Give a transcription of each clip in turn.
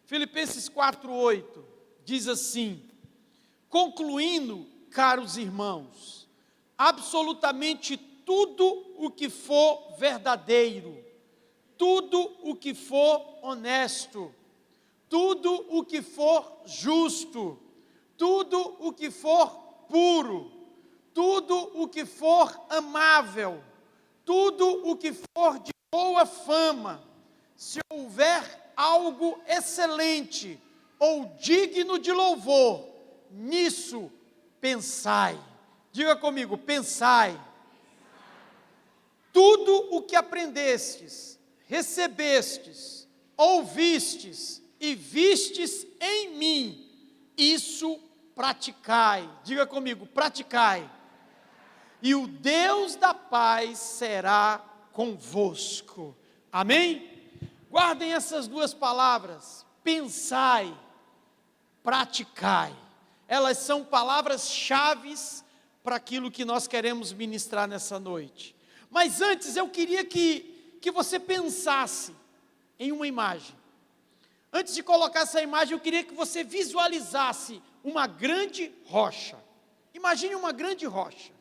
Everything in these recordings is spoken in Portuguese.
Filipenses 4:8 diz assim: concluindo, caros irmãos, absolutamente tudo o que for verdadeiro, tudo o que for honesto, tudo o que for justo, tudo o que for puro, tudo o que for amável, tudo o que for de boa fama, se houver algo excelente ou digno de louvor, nisso pensai. Diga comigo, pensai. Tudo o que aprendestes, recebestes, ouvistes e vistes em mim, isso praticai. Diga comigo, praticai. E o Deus da paz será convosco. Amém? Guardem essas duas palavras, pensai, praticai. Elas são palavras-chave para aquilo que nós queremos ministrar nessa noite. Mas antes eu queria que você pensasse em uma imagem. Antes de colocar essa imagem, eu queria que você visualizasse uma grande rocha. Imagine uma grande rocha.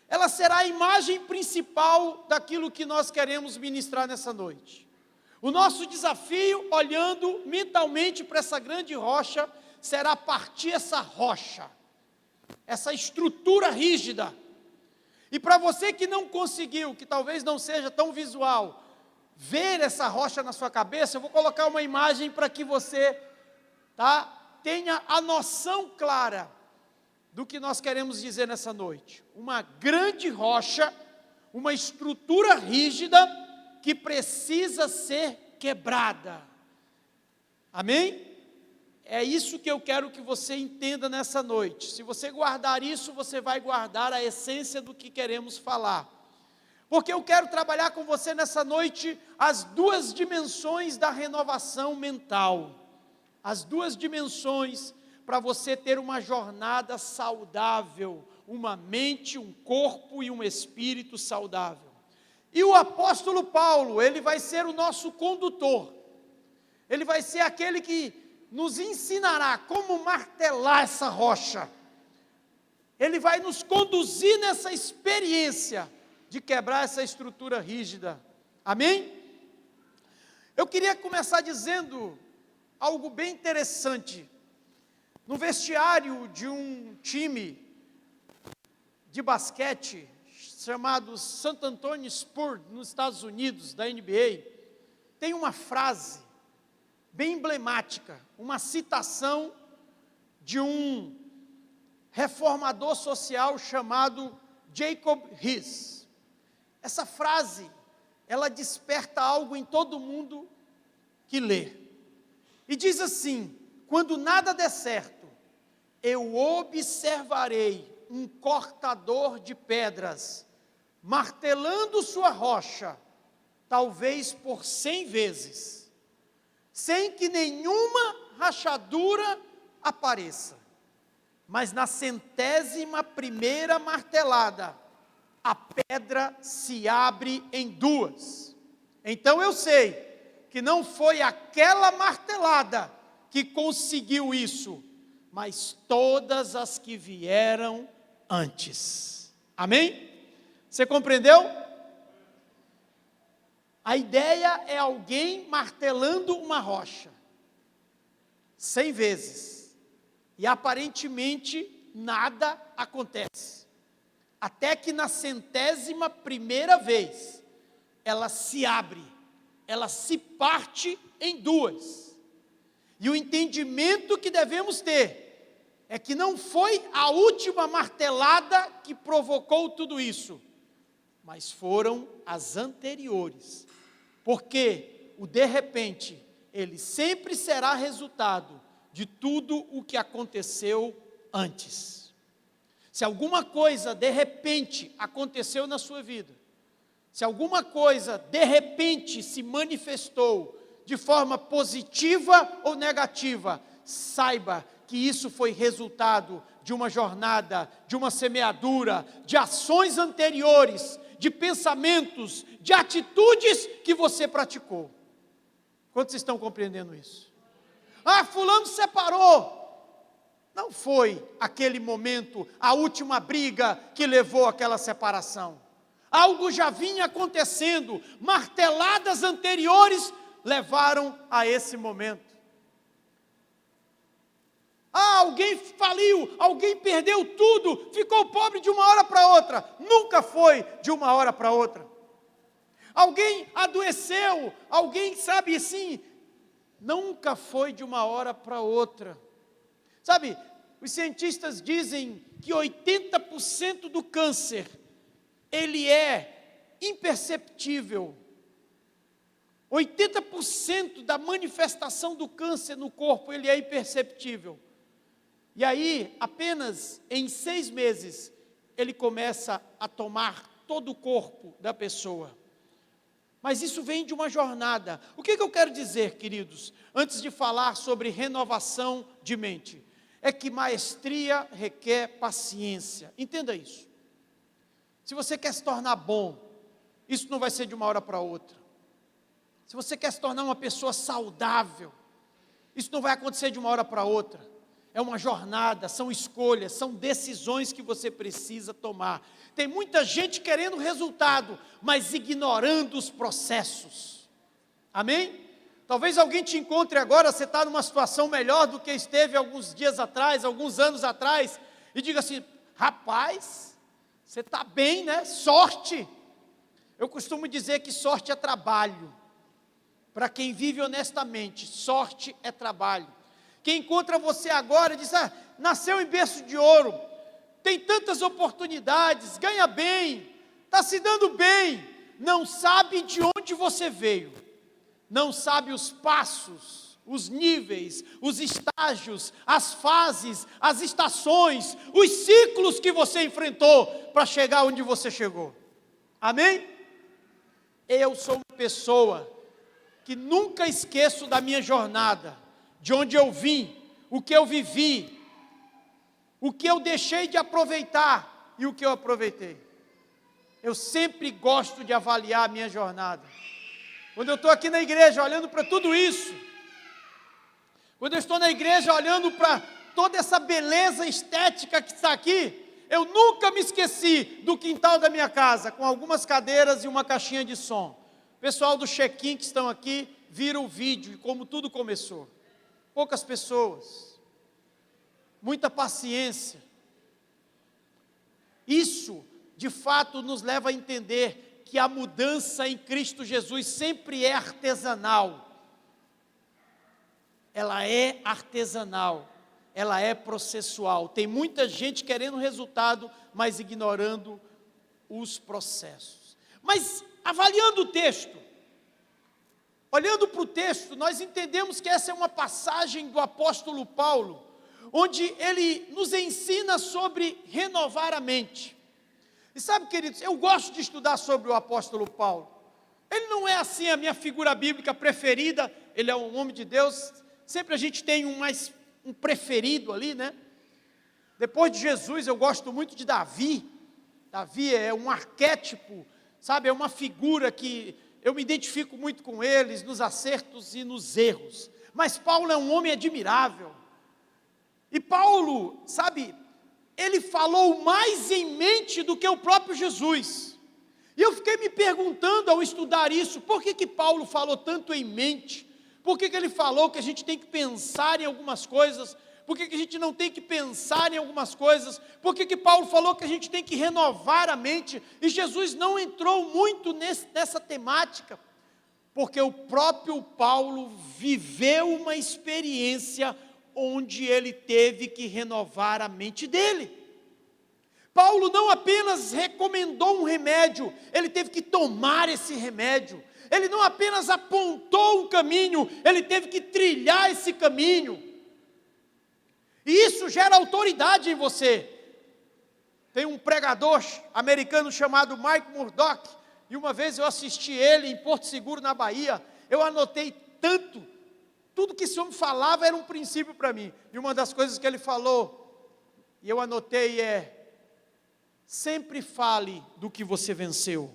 Ela será a imagem principal daquilo que nós queremos ministrar nessa noite. O nosso desafio, olhando mentalmente para essa grande rocha, será partir essa rocha, essa estrutura rígida. E para você que não conseguiu, que talvez não seja tão visual, ver essa rocha na sua cabeça, eu vou colocar uma imagem para que você tenha a noção clara do que nós queremos dizer nessa noite. Uma grande rocha, uma estrutura rígida que precisa ser quebrada. Amém? É isso que eu quero que você entenda nessa noite. Se você guardar isso, você vai guardar a essência do que queremos falar. Porque eu quero trabalhar com você nessa noite as duas dimensões da renovação mental. As duas dimensões para você ter uma jornada saudável, uma mente, um corpo e um espírito saudável. E o apóstolo Paulo, ele vai ser o nosso condutor. Ele vai ser aquele que nos ensinará como martelar essa rocha. Ele vai nos conduzir nessa experiência de quebrar essa estrutura rígida. Amém? Eu queria começar dizendo algo bem interessante. No vestiário de um time de basquete chamado San Antonio Spurs, nos Estados Unidos, da NBA, tem uma frase bem emblemática, uma citação de um reformador social chamado Jacob Riis. Essa frase, ela desperta algo em todo mundo que lê. E diz assim: quando nada der certo, eu observarei um cortador de pedras, martelando sua rocha, talvez por 100 vezes, sem que nenhuma rachadura apareça. Mas na 100ª martelada, a pedra se abre em duas. Então eu sei que não foi aquela martelada que conseguiu isso, mas todas as que vieram antes. Amém? Você compreendeu? A ideia é alguém martelando uma rocha 100 vezes e aparentemente nada acontece, até que na 100ª vez ela se abre, ela se parte em duas. E o entendimento que devemos ter é que não foi a última martelada que provocou tudo isso, mas foram as anteriores. Porque o de repente, ele sempre será resultado de tudo o que aconteceu antes. Se alguma coisa de repente aconteceu na sua vida, se alguma coisa de repente se manifestou de forma positiva ou negativa, saiba que isso foi resultado de uma jornada, de uma semeadura, de ações anteriores, de pensamentos, de atitudes que você praticou. Quantos estão compreendendo isso? Ah, fulano separou. Não foi aquele momento, a última briga que levou àquela separação. Algo já vinha acontecendo, marteladas anteriores levaram a esse momento. Ah, alguém faliu, alguém perdeu tudo, ficou pobre de uma hora para outra. Nunca foi de uma hora para outra. Alguém adoeceu, alguém sabe assim, nunca foi de uma hora para outra. Sabe, os cientistas dizem que 80% do câncer, ele é imperceptível. 80% da manifestação do câncer no corpo, ele é imperceptível. E aí, apenas em 6 meses, ele começa a tomar todo o corpo da pessoa. Mas isso vem de uma jornada. O que eu quero dizer, queridos, antes de falar sobre renovação de mente? É que maestria requer paciência. Entenda isso. Se você quer se tornar bom, isso não vai ser de uma hora para outra. Se você quer se tornar uma pessoa saudável, isso não vai acontecer de uma hora para outra. É uma jornada, são escolhas, são decisões que você precisa tomar. Tem muita gente querendo resultado, mas ignorando os processos. Amém? Talvez alguém te encontre agora, você está numa situação melhor do que esteve alguns dias atrás, alguns anos atrás, e diga assim: rapaz, você está bem, né? Sorte. Eu costumo dizer que sorte é trabalho. Para quem vive honestamente, sorte é trabalho. Quem encontra você agora diz: ah, nasceu em berço de ouro, tem tantas oportunidades, ganha bem, está se dando bem, não sabe de onde você veio, não sabe os passos, os níveis, os estágios, as fases, as estações, os ciclos que você enfrentou para chegar onde você chegou. Amém? Eu sou uma pessoa que nunca esqueço da minha jornada, de onde eu vim, o que eu vivi, o que eu deixei de aproveitar e o que eu aproveitei. Eu sempre gosto de avaliar a minha jornada. Quando eu estou aqui na igreja olhando para tudo isso, quando eu estou na igreja olhando para toda essa beleza estética que está aqui, eu nunca me esqueci do quintal da minha casa, com algumas cadeiras e uma caixinha de som. O pessoal do check-in que estão aqui viram o vídeo e como tudo começou. Poucas pessoas, muita paciência. Isso, de fato, nos leva a entender que a mudança em Cristo Jesus sempre é artesanal. Ela é artesanal, ela é processual. Tem muita gente querendo resultado, mas ignorando os processos. Mas, avaliando o texto, olhando para o texto, nós entendemos que essa é uma passagem do apóstolo Paulo, onde ele nos ensina sobre renovar a mente. E sabe, queridos, eu gosto de estudar sobre o apóstolo Paulo. Ele não é assim a minha figura bíblica preferida, ele é um homem de Deus, sempre a gente tem um preferido ali, né? Depois de Jesus, eu gosto muito de Davi. Davi é um arquétipo, sabe, é uma figura que eu me identifico muito com eles, nos acertos e nos erros. Mas Paulo é um homem admirável. E Paulo, sabe, ele falou mais em mente do que o próprio Jesus. E eu fiquei me perguntando ao estudar isso, por que Paulo falou tanto em mente? Por que ele falou que a gente tem que pensar em algumas coisas? Por que a gente não tem que pensar em algumas coisas? Por que Paulo falou que a gente tem que renovar a mente? E Jesus não entrou muito nessa temática, porque o próprio Paulo viveu uma experiência onde ele teve que renovar a mente dele. Paulo não apenas recomendou um remédio, ele teve que tomar esse remédio. Ele não apenas apontou um caminho, ele teve que trilhar esse caminho. E isso gera autoridade em você. Tem um pregador americano chamado Mike Murdock, e uma vez eu assisti ele em Porto Seguro, na Bahia. Eu anotei tanto, tudo que esse homem falava era um princípio para mim. E uma das coisas que ele falou, e eu anotei, é: sempre fale do que você venceu.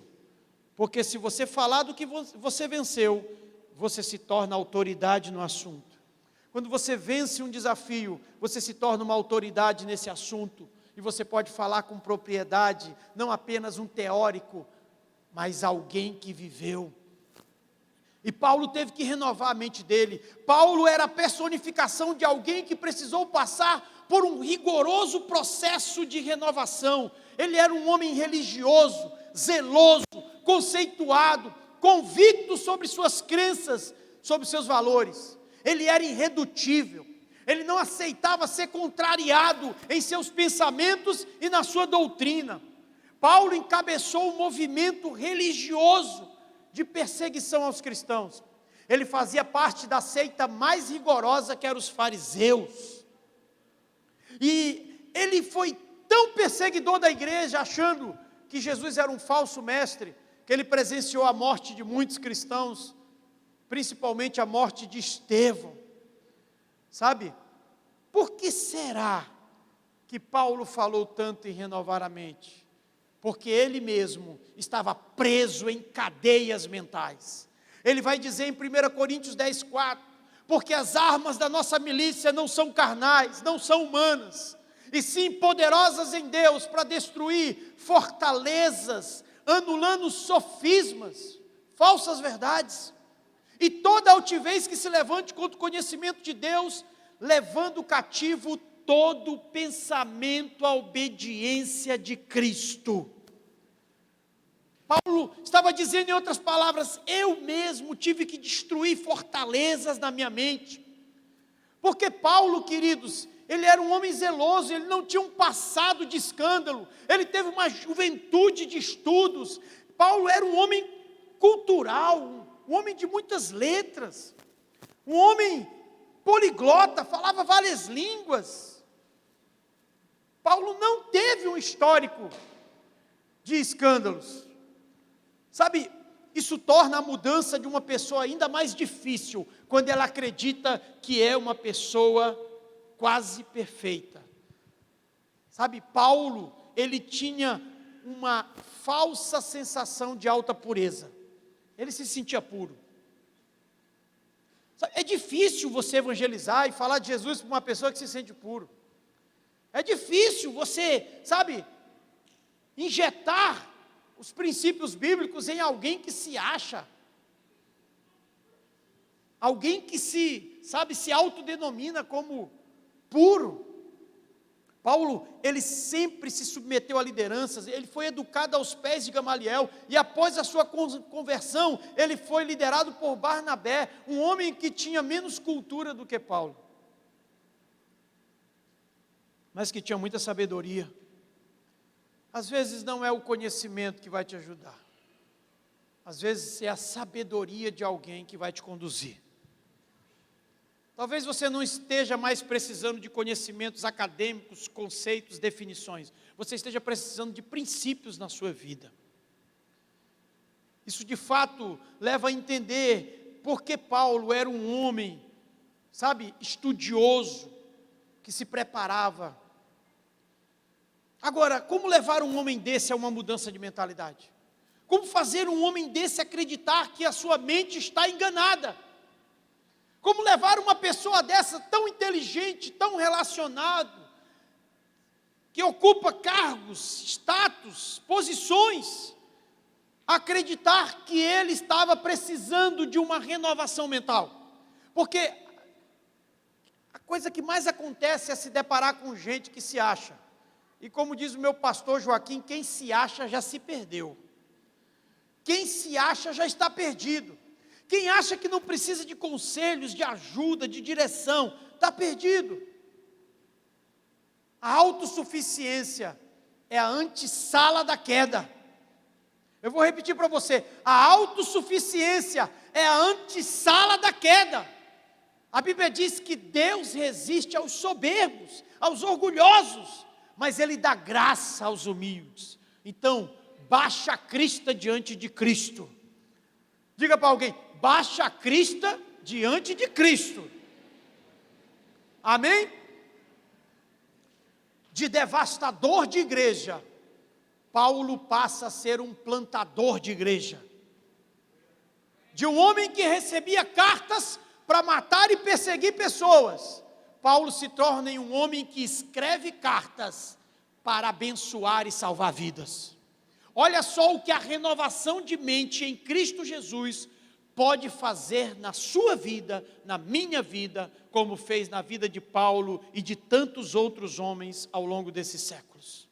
Porque se você falar do que você venceu, você se torna autoridade no assunto. Quando você vence um desafio, você se torna uma autoridade nesse assunto, e você pode falar com propriedade, não apenas um teórico, mas alguém que viveu. E Paulo teve que renovar a mente dele. Paulo era a personificação de alguém que precisou passar por um rigoroso processo de renovação. Ele era um homem religioso, zeloso, conceituado, convicto sobre suas crenças, sobre seus valores. Ele era irredutível. Ele não aceitava ser contrariado em seus pensamentos e na sua doutrina. Paulo encabeçou um movimento religioso de perseguição aos cristãos. Ele fazia parte da seita mais rigorosa, que eram os fariseus. E ele foi tão perseguidor da igreja, achando que Jesus era um falso mestre, que ele presenciou a morte de muitos cristãos, principalmente a morte de Estevão. Sabe? Por que será que Paulo falou tanto em renovar a mente? Porque ele mesmo estava preso em cadeias mentais. Ele vai dizer em 1 Coríntios 10:4, porque as armas da nossa milícia não são carnais, não são humanas, e sim poderosas em Deus para destruir fortalezas, anulando sofismas, falsas verdades, e toda altivez que se levante contra o conhecimento de Deus, levando cativo todo pensamento à obediência de Cristo. Paulo estava dizendo, em outras palavras, eu mesmo tive que destruir fortalezas na minha mente, porque Paulo, queridos, ele era um homem zeloso, ele não tinha um passado de escândalo, ele teve uma juventude de estudos. Paulo era um homem cultural, um homem de muitas letras, um homem poliglota, falava várias línguas. Paulo não teve um histórico de escândalos. Sabe, isso torna a mudança de uma pessoa ainda mais difícil, quando ela acredita que é uma pessoa quase perfeita. Sabe, Paulo, ele tinha uma falsa sensação de alta pureza. Ele se sentia puro. Sabe, é difícil você evangelizar e falar de Jesus para uma pessoa que se sente puro. É difícil você, sabe, injetar os princípios bíblicos em alguém que se acha, alguém que se autodenomina como puro. Paulo, ele sempre se submeteu a lideranças, ele foi educado aos pés de Gamaliel, e após a sua conversão, ele foi liderado por Barnabé, um homem que tinha menos cultura do que Paulo, mas que tinha muita sabedoria. Às vezes não é o conhecimento que vai te ajudar, às vezes é a sabedoria de alguém que vai te conduzir. Talvez você não esteja mais precisando de conhecimentos acadêmicos, conceitos, definições, você esteja precisando de princípios na sua vida. Isso de fato leva a entender por que Paulo era um homem, sabe, estudioso, que se preparava. Agora, como levar um homem desse a uma mudança de mentalidade? Como fazer um homem desse acreditar que a sua mente está enganada? Como levar uma pessoa dessa, tão inteligente, tão relacionado, que ocupa cargos, status, posições, a acreditar que ele estava precisando de uma renovação mental? Porque a coisa que mais acontece é se deparar com gente que se acha. E como diz o meu pastor Joaquim, quem se acha já se perdeu. Quem se acha já está perdido. Quem acha que não precisa de conselhos, de ajuda, de direção, está perdido. A autossuficiência é a antessala da queda. Eu vou repetir para você, a autossuficiência é a antessala da queda. A Bíblia diz que Deus resiste aos soberbos, aos orgulhosos, mas Ele dá graça aos humildes. Então, baixa a crista diante de Cristo. Diga para alguém, baixa a crista diante de Cristo. Amém? De devastador de igreja, Paulo passa a ser um plantador de igreja. De um homem que recebia cartas para matar e perseguir pessoas, Paulo se torna um homem que escreve cartas para abençoar e salvar vidas. Olha só o que a renovação de mente em Cristo Jesus pode fazer na sua vida, na minha vida, como fez na vida de Paulo e de tantos outros homens ao longo desses séculos.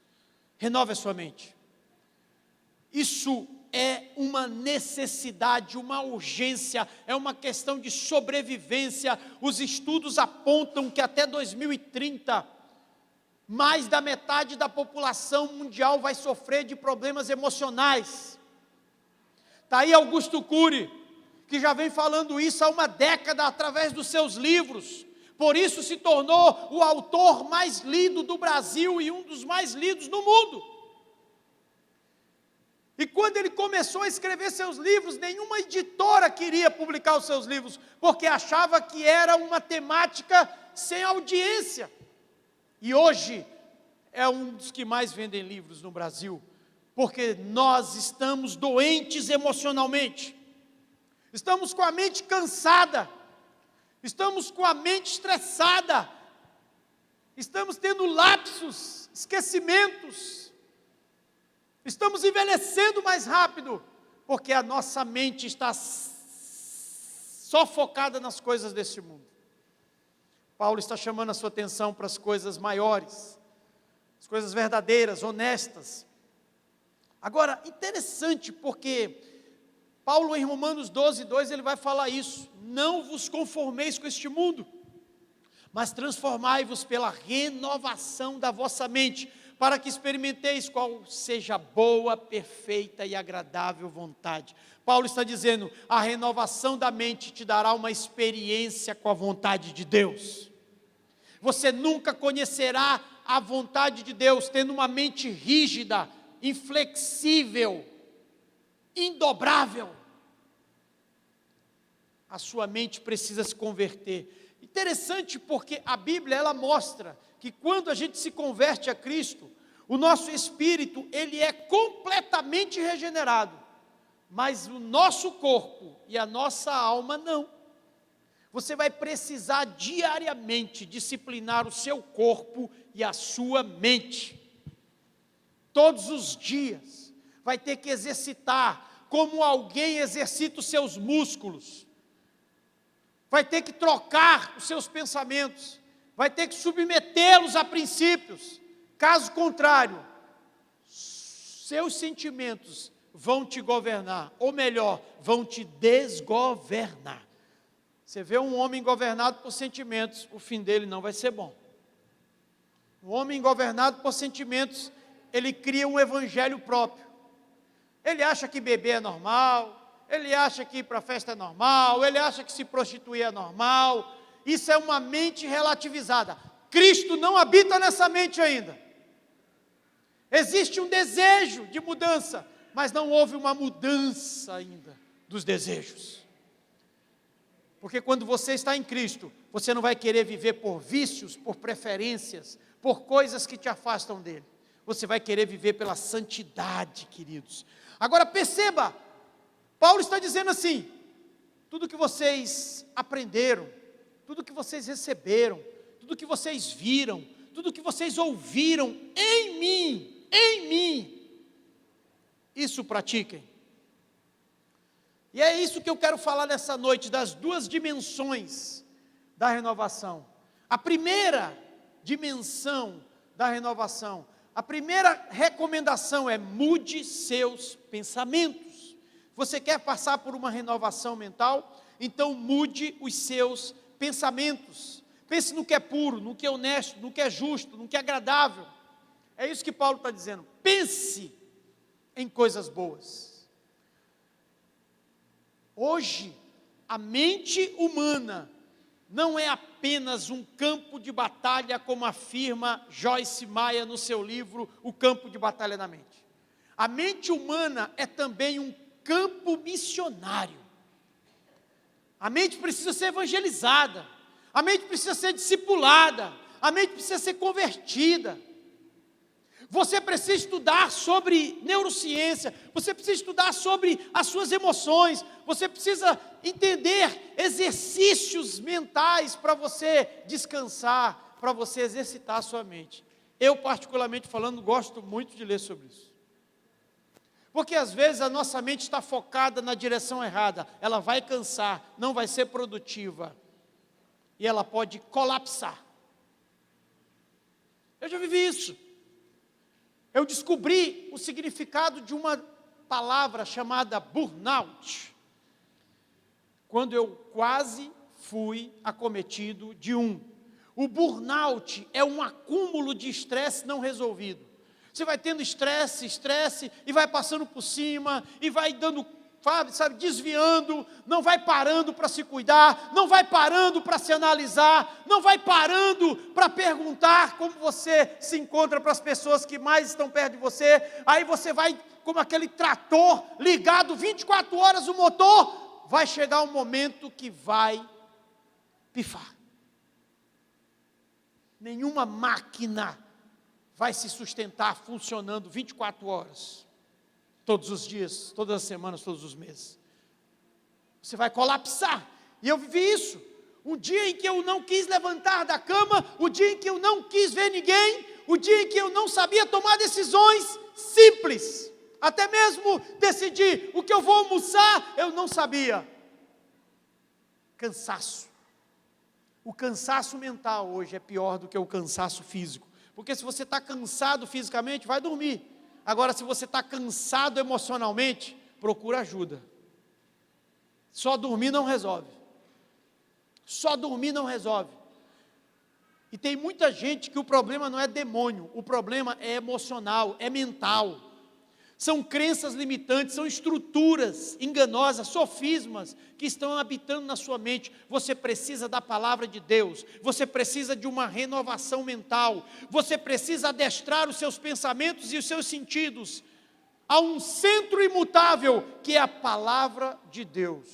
Renove a sua mente. Isso é uma necessidade, uma urgência, é uma questão de sobrevivência. Os estudos apontam que até 2030, mais da metade da população mundial vai sofrer de problemas emocionais. Está aí Augusto Cury, que já vem falando isso há uma década através dos seus livros. Por isso se tornou o autor mais lido do Brasil e um dos mais lidos no mundo. E quando ele começou a escrever seus livros, nenhuma editora queria publicar os seus livros, porque achava que era uma temática sem audiência. E hoje é um dos que mais vendem livros no Brasil, porque nós estamos doentes emocionalmente, estamos com a mente cansada, estamos com a mente estressada, estamos tendo lapsos, esquecimentos, estamos envelhecendo mais rápido, porque a nossa mente está só focada nas coisas deste mundo. Paulo está chamando a sua atenção para as coisas maiores, as coisas verdadeiras, honestas. Agora, interessante, porque Paulo em Romanos 12:2, ele vai falar isso: não vos conformeis com este mundo, mas transformai-vos pela renovação da vossa mente, para que experimenteis qual seja a boa, perfeita e agradável vontade. Paulo está dizendo, a renovação da mente te dará uma experiência com a vontade de Deus. Você nunca conhecerá a vontade de Deus tendo uma mente rígida, inflexível, indobrável. A sua mente precisa se converter. Interessante, porque a Bíblia ela mostra que quando a gente se converte a Cristo, o nosso espírito ele é completamente regenerado, mas o nosso corpo e a nossa alma não. Você vai precisar diariamente disciplinar o seu corpo e a sua mente. Todos os dias vai ter que exercitar como alguém exercita os seus músculos. Vai ter que trocar os seus pensamentos, vai ter que submetê-los a princípios. Caso contrário, seus sentimentos vão te governar, ou melhor, vão te desgovernar. Você vê um homem governado por sentimentos, o fim dele não vai ser bom. Um homem governado por sentimentos, ele cria um evangelho próprio. Ele acha que beber é normal, ele acha que ir para a festa é normal, ele acha que se prostituir é normal. Isso é uma mente relativizada. Cristo não habita nessa mente ainda. Existe um desejo de mudança, mas não houve uma mudança ainda dos desejos. Porque quando você está em Cristo, você não vai querer viver por vícios, por preferências, por coisas que te afastam dele. Você vai querer viver pela santidade, queridos. Agora perceba, Paulo está dizendo assim, tudo que vocês aprenderam, tudo que vocês receberam, tudo que vocês viram, tudo que vocês ouviram em mim, isso pratiquem. E é isso que eu quero falar nessa noite, das duas dimensões da renovação. A primeira dimensão da renovação, a primeira recomendação é mude seus pensamentos. Você quer passar por uma renovação mental? Então mude os seus pensamentos. Pense no que é puro, no que é honesto, no que é justo, no que é agradável. É isso que Paulo está dizendo. Pense em coisas boas. Hoje, a mente humana não é apenas um campo de batalha, como afirma Joyce Meyer no seu livro O Campo de Batalha da Mente. A mente humana é também um campo missionário. A mente precisa ser evangelizada, a mente precisa ser discipulada, a mente precisa ser convertida. Você precisa estudar sobre neurociência, você precisa estudar sobre as suas emoções, você precisa entender exercícios mentais para você descansar, para você exercitar a sua mente. Eu, particularmente falando, gosto muito de ler sobre isso. Porque às vezes a nossa mente está focada na direção errada, ela vai cansar, não vai ser produtiva, e ela pode colapsar. Eu já vivi isso. Eu descobri o significado de uma palavra chamada burnout, quando eu quase fui acometido de um. O burnout é um acúmulo de estresse não resolvido. Você vai tendo estresse, e vai passando por cima, e vai dando, sabe, desviando, não vai parando para se cuidar, não vai parando para se analisar, não vai parando para perguntar como você se encontra para as pessoas que mais estão perto de você. Aí você vai, como aquele trator ligado 24 horas o motor, vai chegar um momento que vai pifar. Nenhuma máquina vai se sustentar funcionando 24 horas, todos os dias, todas as semanas, todos os meses. Você vai colapsar. E eu vivi isso. Um dia em que eu não quis levantar da cama, o dia em que eu não quis ver ninguém, o dia em que eu não sabia tomar decisões simples, até mesmo decidir o que eu vou almoçar, eu não sabia. Cansaço. O cansaço mental hoje é pior do que o cansaço físico. Porque se você está cansado fisicamente, vai dormir. Agora, se você está cansado emocionalmente, procura ajuda. Só dormir não resolve. Só dormir não resolve. E tem muita gente que o problema não é demônio, o problema é emocional, é mental. São crenças limitantes, são estruturas enganosas, sofismas que estão habitando na sua mente. Você precisa da palavra de Deus, você precisa de uma renovação mental, você precisa adestrar os seus pensamentos e os seus sentidos a um centro imutável que é a palavra de Deus.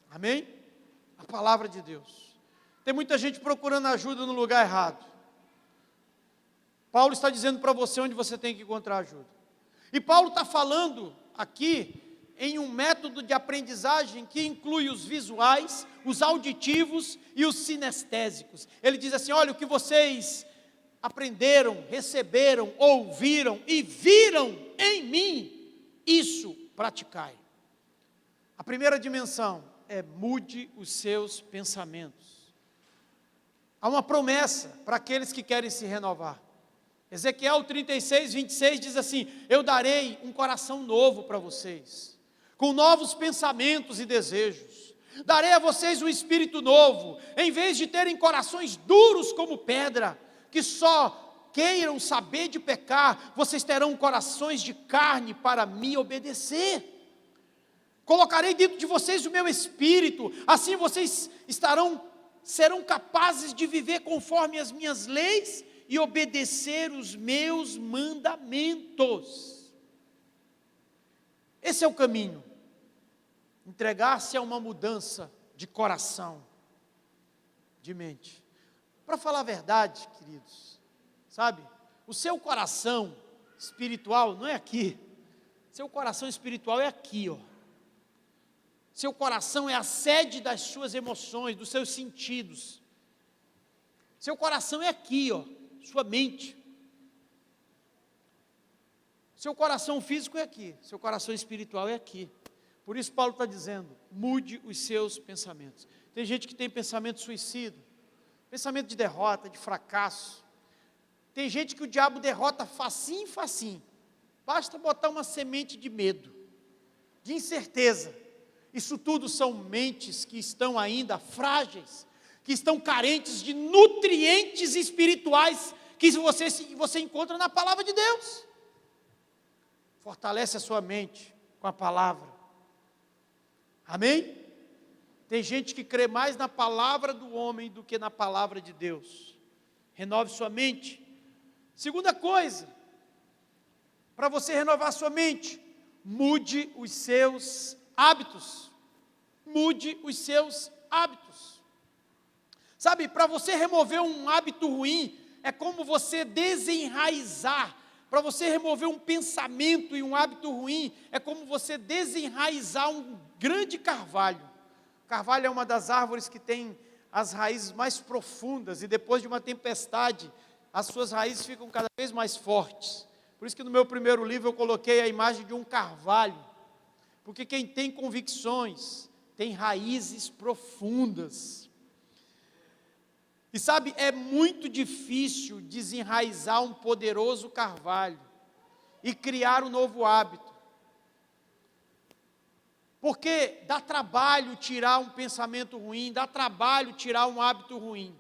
Amém? A palavra de Deus. Tem muita gente procurando ajuda no lugar errado. Paulo está dizendo para você onde você tem que encontrar ajuda. E Paulo está falando aqui em um método de aprendizagem que inclui os visuais, os auditivos e os sinestésicos. Ele diz assim: olha, o que vocês aprenderam, receberam, ouviram e viram em mim, isso praticai. A primeira dimensão é: mude os seus pensamentos. Há uma promessa para aqueles que querem se renovar. Ezequiel 36, 26 diz assim: eu darei um coração novo para vocês, com novos pensamentos e desejos. Darei a vocês um espírito novo, em vez de terem corações duros como pedra, que só queiram saber de pecar, vocês terão corações de carne para me obedecer. Colocarei dentro de vocês o meu espírito, assim vocês serão capazes de viver conforme as minhas leis e obedecer os meus mandamentos. Esse é o caminho. Entregar-se a uma mudança de coração, de mente. Para falar a verdade, queridos, sabe, o seu coração espiritual não é aqui. Seu coração espiritual é aqui, ó. Seu coração é a sede das suas emoções, dos seus sentidos. Seu coração é aqui, ó. Sua mente. Seu coração físico é aqui, seu coração espiritual é aqui. Por isso Paulo está dizendo: mude os seus pensamentos. Tem gente que tem pensamento suicida, pensamento de derrota, de fracasso. Tem gente que o diabo derrota facinho, facinho. Basta botar uma semente de medo, de incerteza. Isso tudo são mentes que estão ainda frágeis, que estão carentes de nutrientes espirituais que você encontra na palavra de Deus. Fortalece a sua mente com a palavra. Amém? Tem gente que crê mais na palavra do homem do que na palavra de Deus. Renove sua mente. Segunda coisa, para você renovar sua mente, mude os seus hábitos. Mude os seus hábitos. Sabe, para você remover um hábito ruim, é como você desenraizar. Para você remover um pensamento e um hábito ruim, é como você desenraizar um grande carvalho. Carvalho é uma das árvores que tem as raízes mais profundas, e depois de uma tempestade, as suas raízes ficam cada vez mais fortes. Por isso que no meu primeiro livro eu coloquei a imagem de um carvalho, porque quem tem convicções, tem raízes profundas. E sabe, é muito difícil desenraizar um poderoso carvalho e criar um novo hábito. Porque dá trabalho tirar um pensamento ruim, dá trabalho tirar um hábito ruim.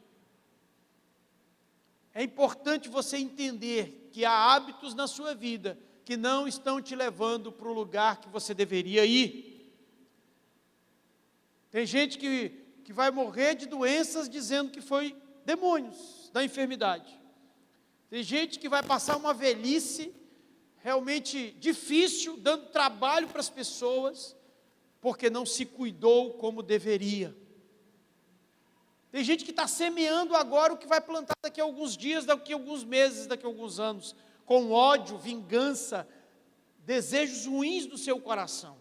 É importante você entender que há hábitos na sua vida que não estão te levando para o lugar que você deveria ir. Tem gente que vai morrer de doenças dizendo que foi demônios da enfermidade. Tem gente que vai passar uma velhice realmente difícil, dando trabalho para as pessoas, porque não se cuidou como deveria. Tem gente que está semeando agora o que vai plantar daqui a alguns dias, daqui a alguns meses, daqui a alguns anos, com ódio, vingança, desejos ruins do seu coração.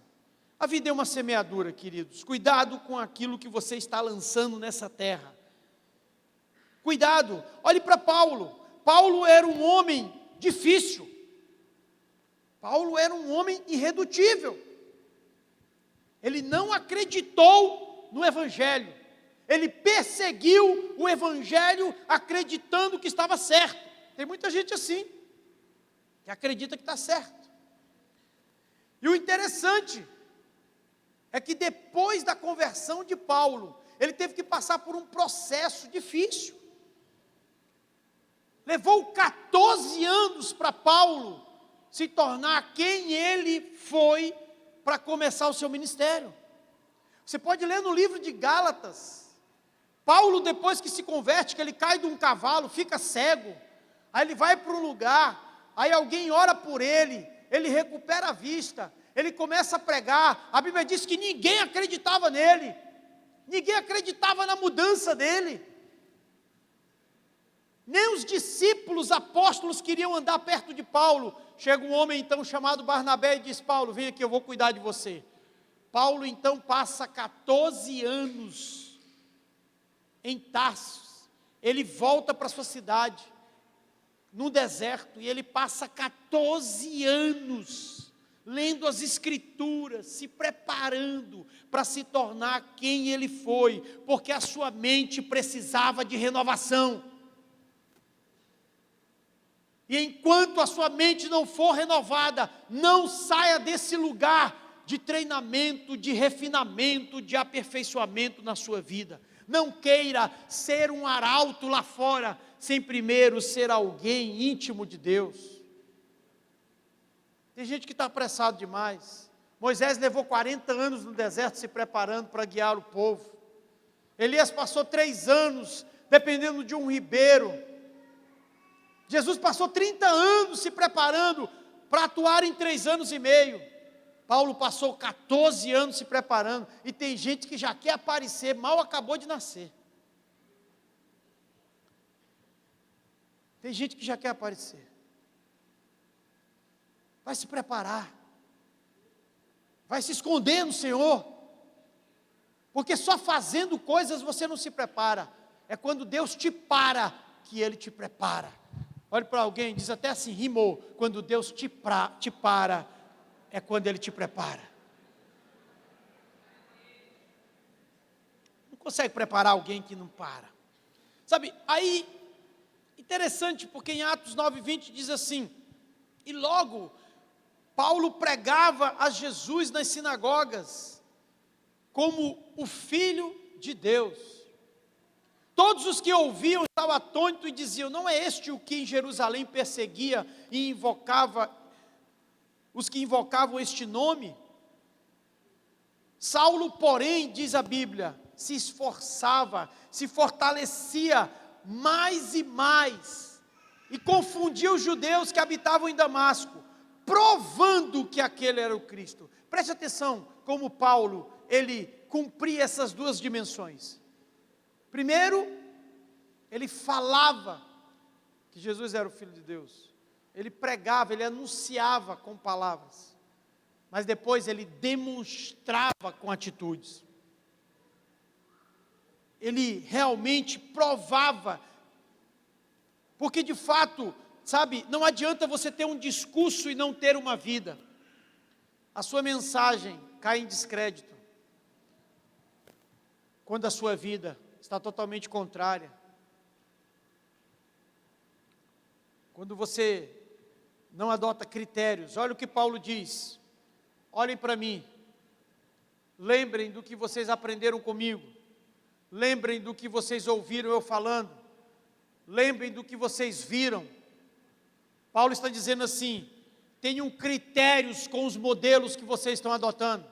A vida é uma semeadura, queridos. Cuidado com aquilo que você está lançando nessa terra. Cuidado. Olhe para Paulo. Paulo era um homem difícil. Paulo era um homem irredutível. Ele não acreditou no Evangelho. Ele perseguiu o Evangelho acreditando que estava certo. Tem muita gente assim, que acredita que está certo. E o interessante é que depois da conversão de Paulo, ele teve que passar por um processo difícil. Levou 14 anos para Paulo se tornar quem ele foi para começar o seu ministério. Você pode ler no livro de Gálatas, Paulo, depois que se converte, que ele cai de um cavalo, fica cego, aí ele vai para um lugar, aí alguém ora por ele recupera a vista, ele começa a pregar. A Bíblia diz que ninguém acreditava nele, ninguém acreditava na mudança dele, nem os discípulos apóstolos queriam andar perto de Paulo. Chega um homem então chamado Barnabé e diz: Paulo, vem aqui, eu vou cuidar de você. Paulo então passa 14 anos em Tarsos, ele volta para sua cidade, no deserto, e ele passa 14 anos lendo as Escrituras, se preparando para se tornar quem ele foi, porque a sua mente precisava de renovação. E enquanto a sua mente não for renovada, não saia desse lugar de treinamento, de refinamento, de aperfeiçoamento na sua vida. Não queira ser um arauto lá fora, sem primeiro ser alguém íntimo de Deus. Tem gente que está apressado demais. Moisés levou 40 anos no deserto se preparando para guiar o povo. Elias passou 3 anos dependendo de um ribeiro. Jesus passou 30 anos se preparando para atuar em 3 anos e meio. Paulo passou 14 anos se preparando, e tem gente que já quer aparecer, mal acabou de nascer. Tem gente que já quer aparecer. Vai se preparar. Vai se esconder no Senhor. Porque só fazendo coisas você não se prepara. É quando Deus te para, que Ele te prepara. Olhe para alguém, diz até assim, rimou: quando Deus te para, é quando Ele te prepara. Não consegue preparar alguém que não para. Sabe, aí, interessante, porque em Atos 9:20 diz assim: e logo, Paulo pregava a Jesus nas sinagogas, como o Filho de Deus. Todos os que ouviam estavam atônitos e diziam: não é este o que em Jerusalém perseguia e invocava, os que invocavam este nome? Saulo, porém, diz a Bíblia, se esforçava, se fortalecia mais e mais, e confundia os judeus que habitavam em Damasco, provando que aquele era o Cristo. Preste atenção como Paulo, ele cumpria essas duas dimensões. Primeiro, ele falava que Jesus era o Filho de Deus. Ele pregava, ele anunciava com palavras, mas depois ele demonstrava com atitudes. Ele realmente provava, porque de fato, sabe, não adianta você ter um discurso e não ter uma vida. A sua mensagem cai em descrédito quando a sua vida está totalmente contrária. Quando você não adota critérios. Olha o que Paulo diz: olhem para mim, lembrem do que vocês aprenderam comigo, lembrem do que vocês ouviram eu falando, lembrem do que vocês viram. Paulo está dizendo assim: tenham critérios com os modelos que vocês estão adotando,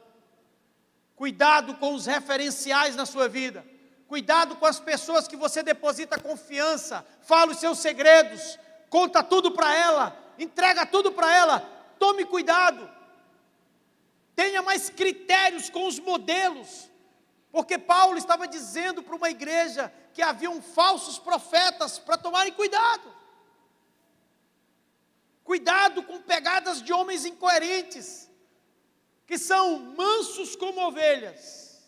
cuidado com os referenciais na sua vida, cuidado com as pessoas que você deposita confiança, fala os seus segredos, conta tudo para ela, entrega tudo para ela. Tome cuidado, tenha mais critérios com os modelos, porque Paulo estava dizendo para uma igreja que haviam falsos profetas para tomarem cuidado. Cuidado com pegadas de homens incoerentes, que são mansos como ovelhas,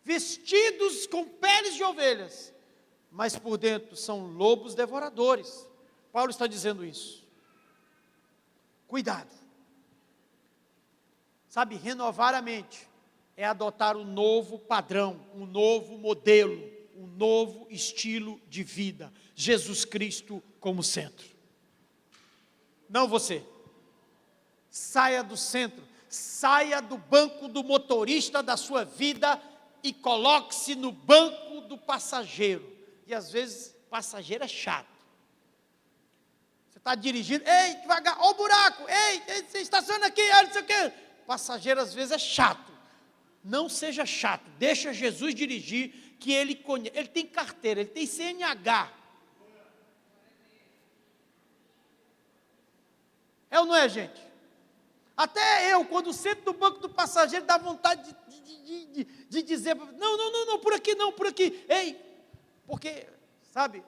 vestidos com peles de ovelhas, mas por dentro são lobos devoradores. Paulo está dizendo isso. Cuidado. Sabe, renovar a mente é adotar um novo padrão, um novo modelo, um novo estilo de vida. Jesus Cristo como centro. Não você. Saia do centro, saia do banco do motorista da sua vida e coloque-se no banco do passageiro. E às vezes, passageiro é chato. Você está dirigindo, ei, devagar, olha o buraco, ei, você estaciona aqui, olha não sei o quê. Passageiro às vezes é chato. Não seja chato, deixa Jesus dirigir, que ele conhece, ele tem carteira, ele tem CNH. É ou não é, gente? Até eu, quando sento no banco do passageiro, dá vontade de dizer, não, por aqui não, por aqui, ei, porque, sabe,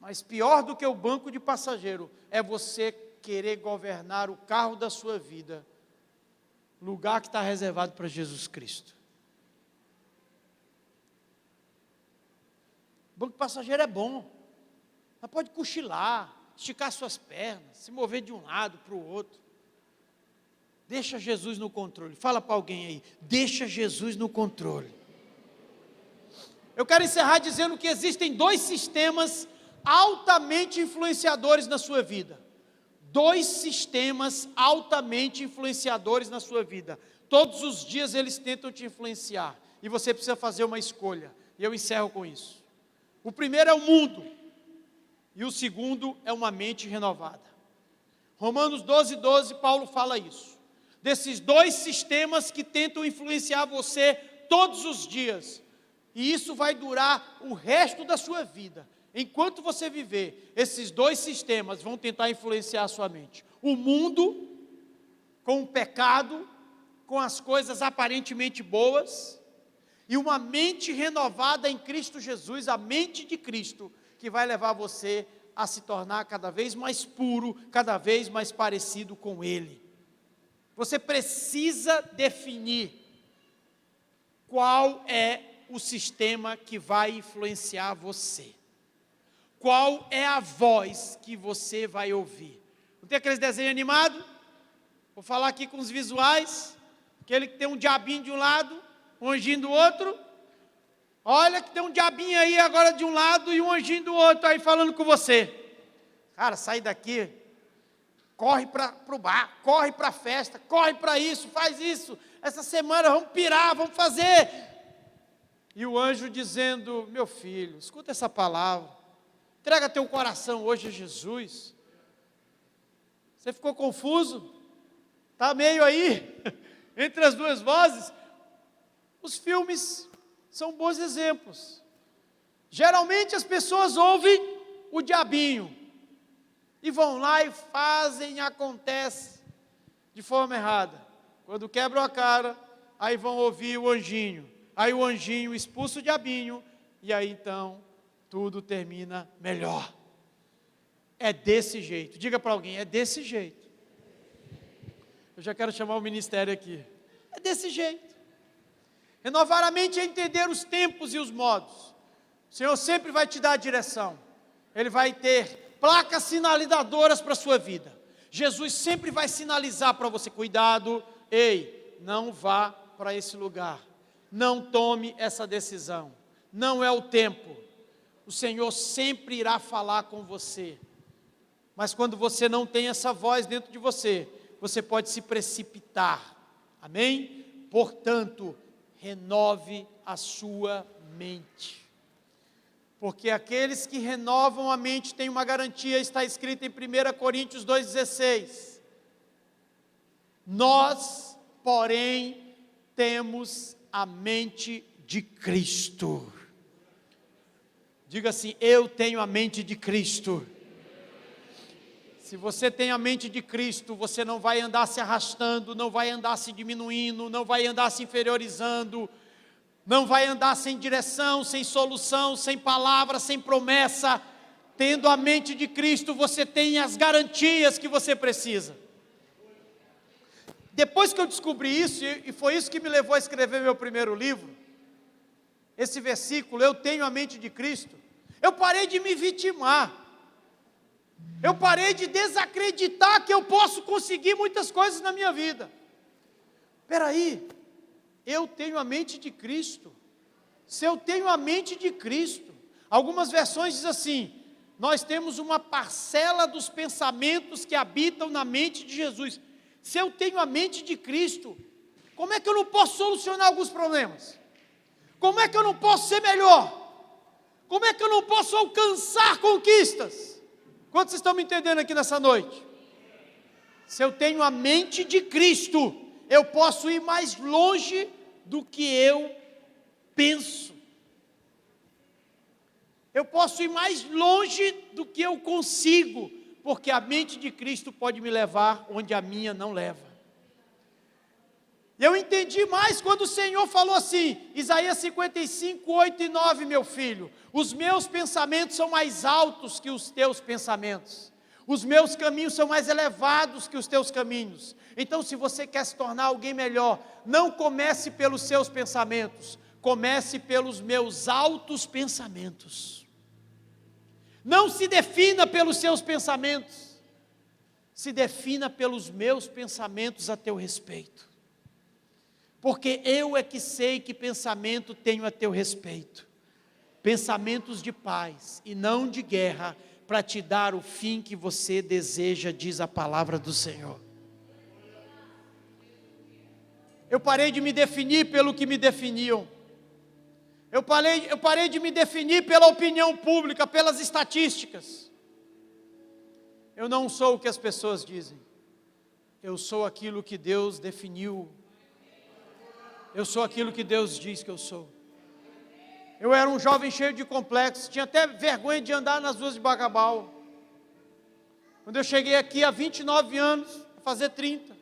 mas pior do que o banco de passageiro, é você querer governar o carro da sua vida, lugar que está reservado para Jesus Cristo. O banco de passageiro é bom, mas pode cochilar, esticar suas pernas, se mover de um lado para o outro. Deixa Jesus no controle. Fala para alguém aí, deixa Jesus no controle. Eu quero encerrar dizendo que existem dois sistemas altamente influenciadores na sua vida. Dois sistemas altamente influenciadores na sua vida. Todos os dias eles tentam te influenciar. E você precisa fazer uma escolha. E eu encerro com isso. O primeiro é o mundo. E o segundo é uma mente renovada. Romanos 12, Paulo fala isso. Desses dois sistemas que tentam influenciar você todos os dias. E isso vai durar o resto da sua vida. Enquanto você viver, esses dois sistemas vão tentar influenciar a sua mente. O mundo, com o pecado, com as coisas aparentemente boas, e uma mente renovada em Cristo Jesus, a mente de Cristo, que vai levar você a se tornar cada vez mais puro, cada vez mais parecido com Ele. Você precisa definir qual é o sistema que vai influenciar você. Qual é a voz que você vai ouvir? Não tem aqueles desenhos animados? Vou falar aqui com os visuais. Aquele que tem um diabinho de um lado, um anjinho do outro. Olha que tem um diabinho aí agora de um lado e um anjinho do outro aí falando com você. Cara, sai daqui, corre para o bar, corre para a festa, corre para isso, faz isso. Essa semana vamos pirar, vamos fazer. E o anjo dizendo, meu filho, escuta essa palavra. Entrega teu coração hoje a Jesus. Você ficou confuso? Está meio aí, entre as duas vozes? Os filmes são bons exemplos. Geralmente as pessoas ouvem o diabinho. E vão lá e fazem, acontece de forma errada. Quando quebram a cara, aí vão ouvir o anjinho. Aí o anjinho expulsa o diabinho, e aí então tudo termina melhor. É desse jeito. Diga para alguém, é desse jeito. Eu já quero chamar o ministério aqui. É desse jeito. Renovar a mente é entender os tempos e os modos. O Senhor sempre vai te dar a direção. Ele vai ter placas sinalizadoras para a sua vida. Jesus sempre vai sinalizar para você, cuidado, ei, não vá para esse lugar. Não tome essa decisão. Não é o tempo. O Senhor sempre irá falar com você. Mas quando você não tem essa voz dentro de você, você pode se precipitar. Amém? Portanto, renove a sua mente. Porque aqueles que renovam a mente têm uma garantia, está escrito em 1 Coríntios 2,16. Nós, porém, temos a mente de Cristo. Diga assim, eu tenho a mente de Cristo. Se você tem a mente de Cristo, você não vai andar se arrastando, não vai andar se diminuindo, não vai andar se inferiorizando, não vai andar sem direção, sem solução, sem palavra, sem promessa. Tendo a mente de Cristo, você tem as garantias que você precisa. Depois que eu descobri isso, e foi isso que me levou a escrever meu primeiro livro, esse versículo, eu tenho a mente de Cristo, eu parei de me vitimar. Eu parei de desacreditar que eu posso conseguir muitas coisas na minha vida. Espera aí, eu tenho a mente de Cristo. Se eu tenho a mente de Cristo, algumas versões dizem assim, nós temos uma parcela dos pensamentos que habitam na mente de Jesus. Se eu tenho a mente de Cristo, como é que eu não posso solucionar alguns problemas? Como é que eu não posso ser melhor? Como é que eu não posso alcançar conquistas? Quantos estão me entendendo aqui nessa noite? Se eu tenho a mente de Cristo, eu posso ir mais longe do que eu penso. Eu posso ir mais longe do que eu consigo, porque a mente de Cristo pode me levar onde a minha não leva. Eu entendi mais quando o Senhor falou assim, Isaías 55, 8 e 9, meu filho, os meus pensamentos são mais altos que os teus pensamentos, os meus caminhos são mais elevados que os teus caminhos. Então, se você quer se tornar alguém melhor, não comece pelos seus pensamentos, comece pelos meus altos pensamentos. Não se defina pelos seus pensamentos, se defina pelos meus pensamentos a teu respeito. Porque eu é que sei que pensamento tenho a teu respeito. Pensamentos de paz e não de guerra, para te dar o fim que você deseja, diz a palavra do Senhor. Eu parei de me definir pelo que me definiam. Eu parei de me definir pela opinião pública, pelas estatísticas. Eu não sou o que as pessoas dizem. Eu sou aquilo que Deus definiu. Eu sou aquilo que Deus diz que eu sou. Eu era um jovem cheio de complexos, tinha até vergonha de andar nas ruas de Bacabal. Quando eu cheguei aqui há 29 anos, a fazer 30,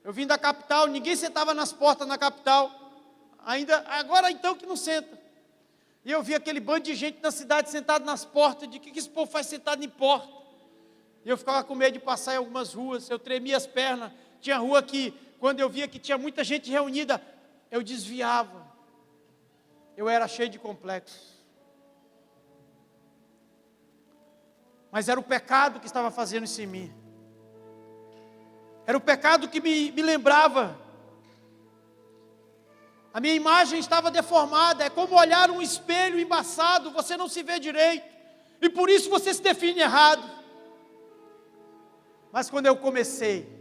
eu vim da capital, ninguém sentava nas portas na capital, agora então que não senta. E eu vi aquele bando de gente na cidade sentado nas portas, de que esse povo faz sentado em porta? E eu ficava com medo de passar em algumas ruas, eu tremia as pernas, tinha rua que, quando eu via que tinha muita gente reunida, eu desviava, eu era cheio de complexos, mas era o pecado que estava fazendo isso em mim, era o pecado que me lembrava, a minha imagem estava deformada, é como olhar um espelho embaçado, você não se vê direito, e por isso você se define errado. Mas quando eu comecei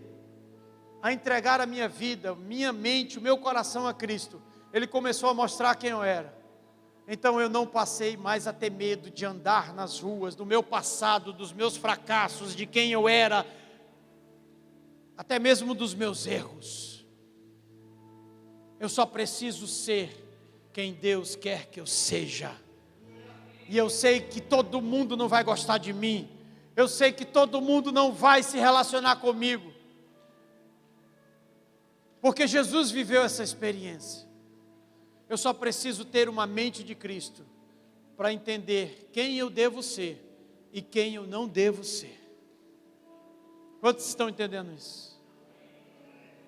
a entregar a minha vida, minha mente, o meu coração a Cristo, Ele começou a mostrar quem eu era. Então eu não passei mais a ter medo de andar nas ruas, do meu passado, dos meus fracassos, de quem eu era, até mesmo dos meus erros. Eu só preciso ser quem Deus quer que eu seja. E eu sei que todo mundo não vai gostar de mim, eu sei que todo mundo não vai se relacionar comigo, porque Jesus viveu essa experiência. Eu só preciso ter uma mente de Cristo, para entender quem eu devo ser, e quem eu não devo ser. Quantos estão entendendo isso?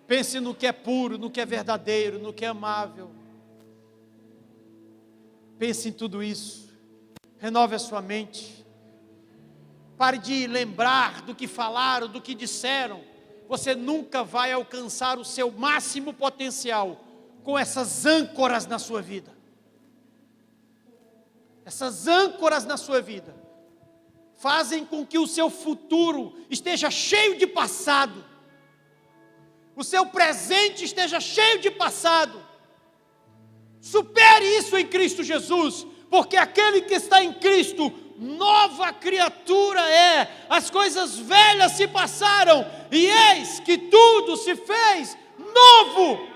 Pense no que é puro, no que é verdadeiro, no que é amável. Pense em tudo isso. Renove a sua mente. Pare de lembrar do que falaram, do que disseram. Você nunca vai alcançar o seu máximo potencial com essas âncoras na sua vida. Essas âncoras na sua vida fazem com que o seu futuro esteja cheio de passado. O seu presente esteja cheio de passado. Supere isso em Cristo Jesus, porque aquele que está em Cristo, nova criatura é. As coisas velhas se passaram e eis que tudo se fez novo.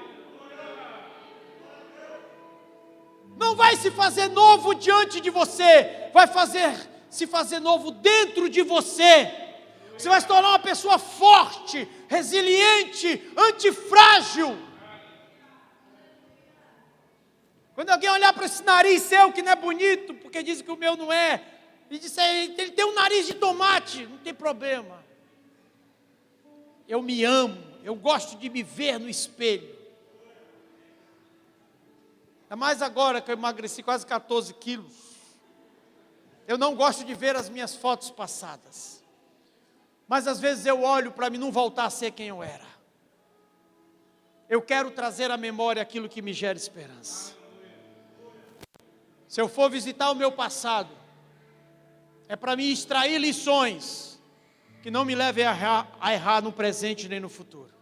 Não vai se fazer novo diante de você, vai se fazer novo dentro de você. Você vai se tornar uma pessoa forte, resiliente, antifrágil. Quando alguém olhar para esse nariz seu que não é bonito, porque dizem que o meu não é, e disser, ele tem um nariz de tomate, não tem problema. Eu me amo, eu gosto de me ver no espelho. É mais agora que eu emagreci quase 14 quilos. Eu não gosto de ver as minhas fotos passadas. Mas às vezes eu olho para mim não voltar a ser quem eu era. Eu quero trazer à memória aquilo que me gera esperança. Se eu for visitar o meu passado, é para mim extrair lições que não me levem a errar no presente nem no futuro.